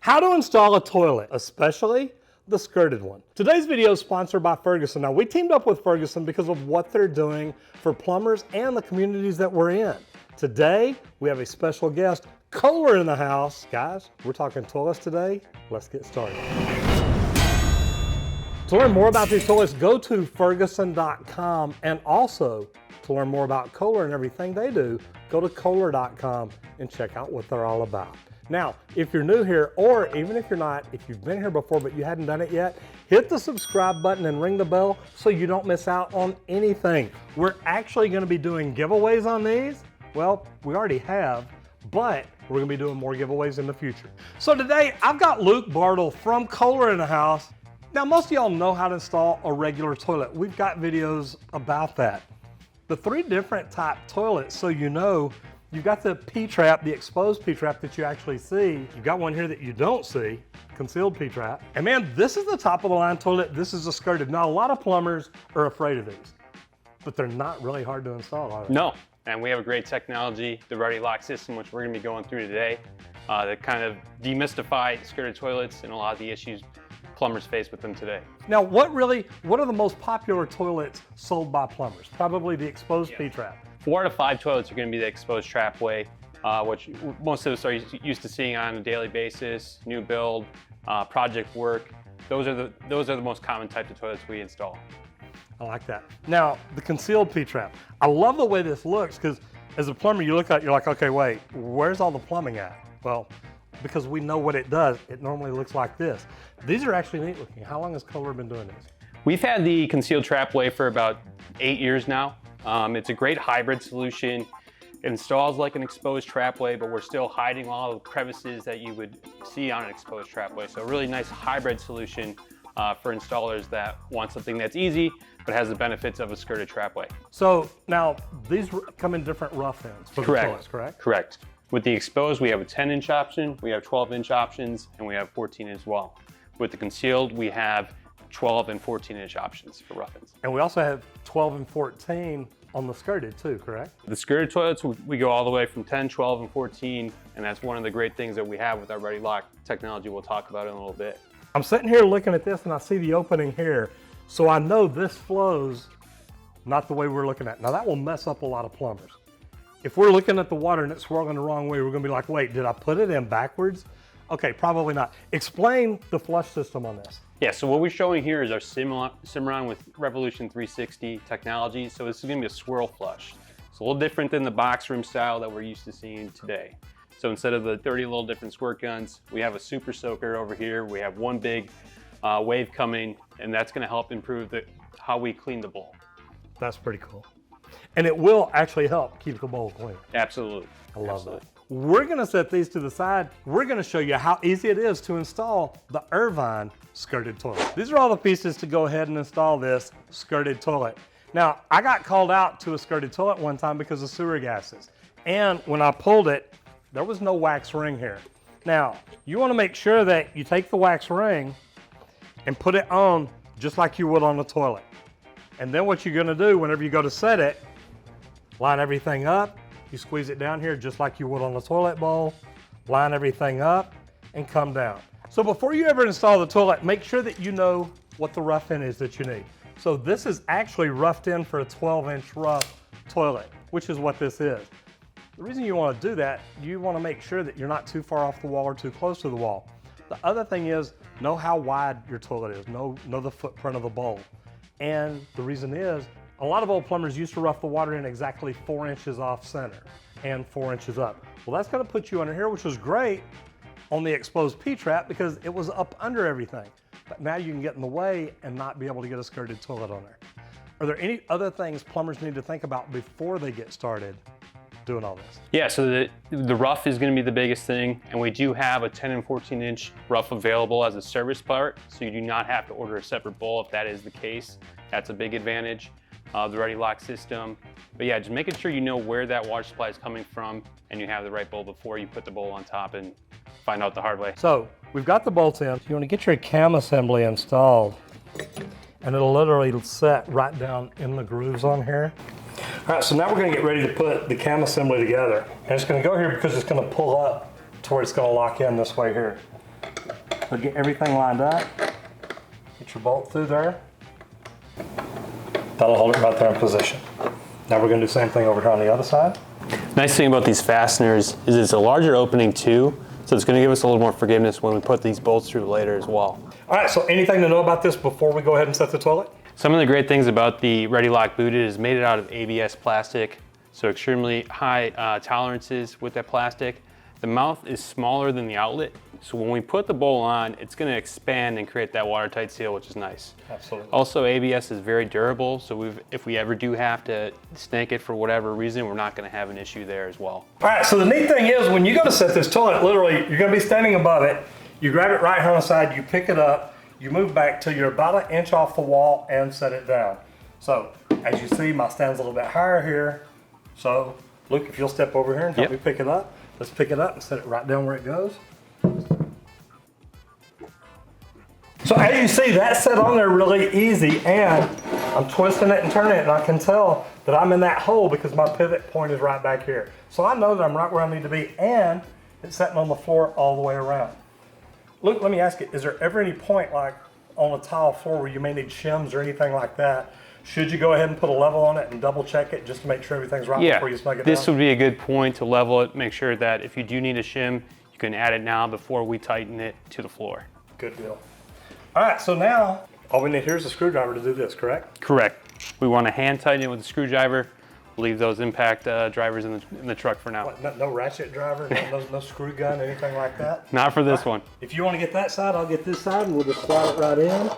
How to install a toilet, especially the skirted one. Today's video is sponsored by Ferguson. Now, we teamed up with Ferguson because of what they're doing for plumbers and the communities that we're in. Today, we have a special guest, Kohler, in the house. Guys, we're talking toilets today. Let's get started. To learn more about these toilets, go to Ferguson.com, and also to learn more about Kohler and everything they do, go to Kohler.com and check out what they're all about. Now, if you're new here, or even if you're not, if you've been here before but you hadn't done it yet, hit the subscribe button and ring the bell so you don't miss out on anything. We're actually going to be doing giveaways on these. Well, we already have, but we're going to be doing more giveaways in the future. So today, I've got Luke Bartle from Kohler in the house. Now, most of y'all know how to install a regular toilet. We've got videos about that. The three different type toilets, so you know, you've got the P-trap, the exposed P-trap that you actually see. You've got one here that you don't see, concealed P-trap. And man, this is the top of the line toilet. This is a skirted. Now, a lot of plumbers are afraid of these, but they're not really hard to install, are they? No, and we have a great technology, the Ready Lock system, which we're gonna be going through today, that kind of demystify skirted toilets and a lot of the issues plumbers face with them today. Now, what are the most popular toilets sold by plumbers? Probably the exposed P-trap. 4 out of 5 toilets are going to be the exposed trapway, which most of us are used to seeing on a daily basis, new build, project work. Those are the most common types of toilets we install. I like that. Now, the concealed P-trap. I love the way this looks because as a plumber, you look at it, you're like, okay, wait, where's all the plumbing at? Well, because we know what it does, it normally looks like this. These are actually neat looking. How long has Kohler been doing this? We've had the concealed trapway for about 8 years now. It's a great hybrid solution. It installs like an exposed trapway, but we're still hiding all the crevices that you would see on an exposed trapway. So a really nice hybrid solution for installers that want something that's easy, but has the benefits of a skirted trapway. So now these come in different rough ends for the toilets, correct? Correct. With the exposed, we have a 10-inch option, we have 12-inch options, and we have 14 as well. With the concealed, we have 12 and 14-inch options for rough ends. And we also have 12 and 14 on the skirted too, correct? The skirted toilets, we go all the way from 10, 12, and 14, and that's one of the great things that we have with our Ready Lock technology we'll talk about in a little bit. I'm sitting here looking at this and I see the opening here, so I know this flows not the way we're looking at. Now that will mess up a lot of plumbers. If we're looking at the water and it's swirling the wrong way, we're gonna be like, wait, did I put it in backwards? Okay, probably not. Explain the flush system on this. Yeah, so what we're showing here is our Cimarron with Revolution 360 technology. So this is gonna be a swirl flush. It's a little different than the box room style that we're used to seeing today. So instead of the 30 little different squirt guns, we have a super soaker over here. We have one big wave coming, and that's gonna help improve how we clean the bowl. That's pretty cool. And it will actually help keep the bowl clean. Absolutely. I love that. We're gonna set these to the side. We're gonna show you how easy it is to install the Irvine skirted toilet. These are all the pieces to go ahead and install this skirted toilet. Now, I got called out to a skirted toilet one time because of sewer gases. And when I pulled it, there was no wax ring here. Now, you wanna make sure that you take the wax ring and put it on just like you would on the toilet. And then what you're gonna do whenever you go to set it, line everything up, you squeeze it down here just like you would on the toilet bowl, line everything up, and come down. So before you ever install the toilet, make sure that you know what the rough end is that you need. So this is actually roughed in for a 12-inch rough toilet, which is what this is. The reason you want to do that, you want to make sure that you're not too far off the wall or too close to the wall. The other thing is, know how wide your toilet is, know the footprint of the bowl. And the reason is, a lot of old plumbers used to rough the water in exactly 4 inches off center and 4 inches up. Well, that's gonna put you under here, which was great on the exposed P-trap because it was up under everything. But now you can get in the way and not be able to get a skirted toilet on there. Are there any other things plumbers need to think about before they get started doing all this? Yeah, so the rough is gonna be the biggest thing, and we do have a 10 and 14-inch rough available as a service part, so you do not have to order a separate bowl if that is the case. That's a big advantage. The Ready Lock system. But yeah, just making sure you know where that water supply is coming from and you have the right bowl before you put the bowl on top and find out the hard way. So we've got the bolts in. You want to get your cam assembly installed and it'll literally set right down in the grooves on here. All right, so now we're gonna get ready to put the cam assembly together. And it's gonna go here because it's gonna pull up to where it's gonna lock in this way here. So get everything lined up. Get your bolt through there. That'll hold it right there in position. Now we're gonna do the same thing over here on the other side. Nice thing about these fasteners is it's a larger opening too, so it's going to give us a little more forgiveness when we put these bolts through later as well. All right, so anything to know about this before we go ahead and set the toilet? Some of the great things about the Ready Lock Booted is made it out of ABS plastic, so extremely high tolerances with that plastic. The mouth is smaller than the outlet, so when we put the bowl on, it's going to expand and create that watertight seal, which is nice. Absolutely. Also, ABS is very durable, so if we ever do have to snake it for whatever reason, we're not going to have an issue there as well. All right, so the neat thing is when you go to set this toilet, literally, you're going to be standing above it. You grab it right here on the side, you pick it up, you move back till you're about 1 inch off the wall and set it down. So as you see, my stand's a little bit higher here. So Luke, if you'll step over here and help me pick it up. Let's pick it up and set it right down where it goes. So as you see, that's set on there really easy, and I'm twisting it and turning it, and I can tell that I'm in that hole because my pivot point is right back here. So I know that I'm right where I need to be, and it's sitting on the floor all the way around. Luke, let me ask you, is there ever any point like on a tile floor where you may need shims or anything like that? Should you go ahead and put a level on it and double check it just to make sure everything's right before you snug it down? This would be a good point to level it, make sure that if you do need a shim, you can add it now before we tighten it to the floor. Good deal. All right, so now all we need here is a screwdriver to do this, correct? Correct. We want to hand tighten it with a screwdriver. Leave those impact drivers in the truck for now. What, no ratchet driver, no screw gun, anything like that? Not for this one. If you want to get that side, I'll get this side and we'll just slide it right in.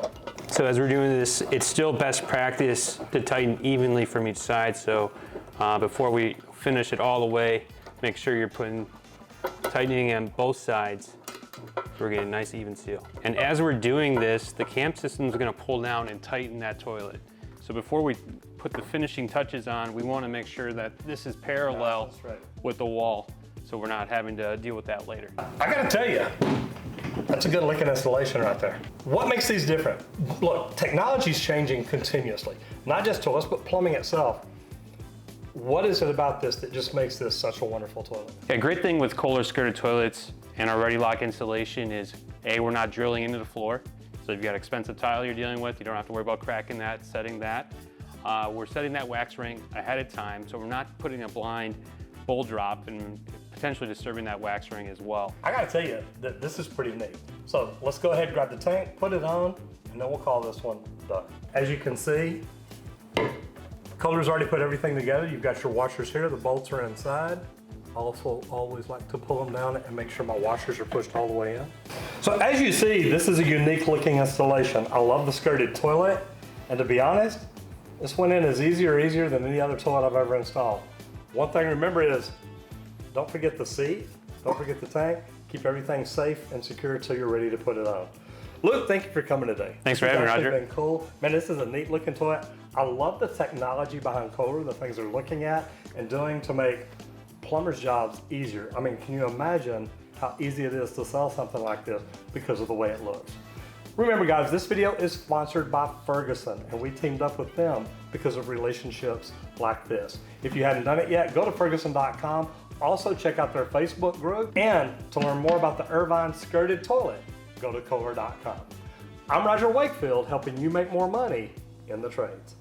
So as we're doing this, it's still best practice to tighten evenly from each side. So before we finish it all the way, make sure you're tightening on both sides. We're getting a nice even seal. And as we're doing this, the cam system is going to pull down and tighten that toilet. So before we put the finishing touches on, we want to make sure that this is parallel with the wall, so we're not having to deal with that later. I gotta tell you, that's a good looking installation right there. What makes these different? Look, technology's changing continuously, not just toilets, but plumbing itself. What is it about this that just makes this such a wonderful toilet? A great thing with Kohler skirted toilets and our Ready Lock installation is, A, we're not drilling into the floor. So if you've got expensive tile you're dealing with, you don't have to worry about cracking that, setting that. We're setting that wax ring ahead of time, so we're not putting a blind bowl drop and potentially disturbing that wax ring as well. I gotta tell you that this is pretty neat. So let's go ahead and grab the tank, put it on, and then we'll call this one done. As you can see, Kohler's already put everything together. You've got your washers here, the bolts are inside. I also always like to pull them down and make sure my washers are pushed all the way in. So as you see, this is a unique looking installation. I love the skirted toilet, and to be honest, this went in as easier than any other toilet I've ever installed. One thing to remember is, don't forget the seat, don't forget the tank, keep everything safe and secure until you're ready to put it on. Luke, thank you for coming today. Thanks for having me, Roger. It's been cool. Man, this is a neat looking toilet. I love the technology behind Kohler, the things they're looking at and doing to make plumbers' jobs easier. I mean, can you imagine how easy it is to sell something like this because of the way it looks? Remember guys, this video is sponsored by Ferguson, and we teamed up with them because of relationships like this. If you hadn't done it yet, go to ferguson.com. Also check out their Facebook group, and to learn more about the Irvine skirted toilet, go to Kohler.com. I'm Roger Wakefield, helping you make more money in the trades.